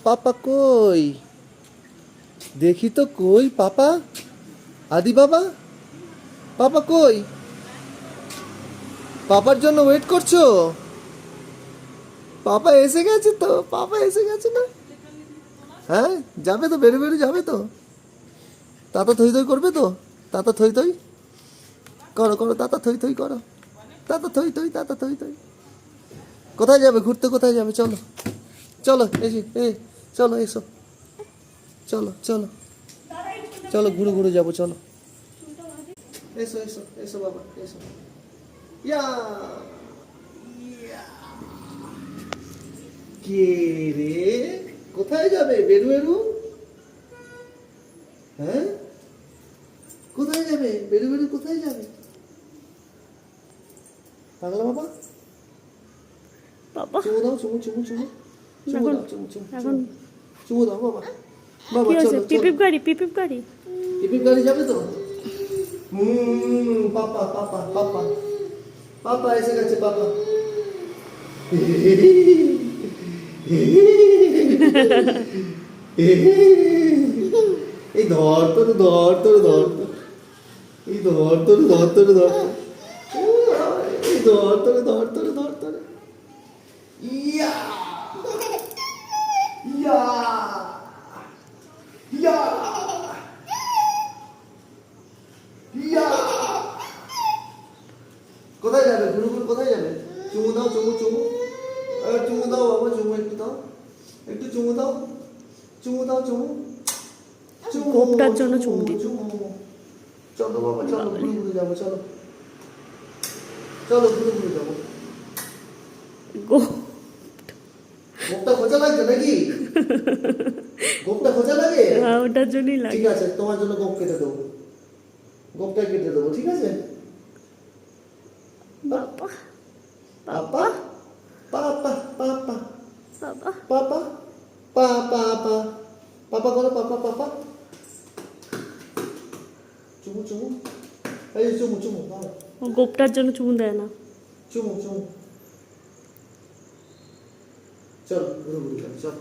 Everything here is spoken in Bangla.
পাপা কই? দেখি তো কই পাপা? আদি বাবা, পাপা কই? পাপার জন্য ওয়েট করছো? পাপা এসে গেছে তো, পাপা এসে গেছে না? হ্যাঁ, যাবে তো, বেরো বেরো যাবে তো। তাতা থই থই করবে তো? তাতা থই থই করো করো, তাতা থই থই করো, তাতা থই থই, তাতা থই থই। কোথায় যাবে ঘুরতে, কোথায় যাবে? চলো চলো, এসে চলো এসো, চলো চলো চলো, ঘুরে ঘুরে যাবো, চলো। এসো এসো এসো বাবা, এসো। ইয়া ইয়া। কে রে? কোথায় যাবে বেরু বেরু? হ্যাঁ, কোথায় যাবে বেরু বেরু, কোথায় যাবে? পাগলা বাবা, বাবা চুমু দাও, চুমু চুমু চুমু চুমু দাও, চুমু চুমু এখন চুমু দাও বাবা। বাবা কি হয়েছে? চলো চলো, পিপিপ গাড়ি, পিপিপ গাড়ি। টিফিন গাড়ি যাবে তো? পাপা পাপা পাপা, পাপা এসে গেছে পাপা। এই ধর তোর, ধর তোর, ধর তোর, এই ধর তোর, ধর তোর, ধর তোর, এই ধর তোর, ধর তোর, ধর তোর। ইয়া ইয়া ইয়া ইয়া। কোথায় যাবে গুরু গুরু, কোথায় যাবে? চুমু দাও, চুমু চুমু, চুমু দাও বাবা, চুমু একটু দাও, একটু চুমু দাও, চুমু দাও, চুমু চুমু। গোপটার জন্য চুমু দিই। চুমু। চলো বাবা, চলো ঘুরে ঘুরে যাবো, চলো চলো ঘুরে ঘুরে যাবো। গোপটা খোঁচা লাগছে নাকি? গোপটা খোঁচা লাগে? হ্যাঁ, ওটার জন্যই লাগে। ঠিক আছে, তোমার জন্য গোপ কেটে দেবো, গোপটা কেটে দেবো, ঠিক আছে? বাবা পাপা পাপা পাপা বাবা পাপা পাপা পা পাপা করো, পাপা পাপা, চুমু চুমু, এই চুমু চুমু দাও, ও গোপটার জন্য চুমু দেয় না। চুমু চুমু। চল ঘুরে ঘুরে চল।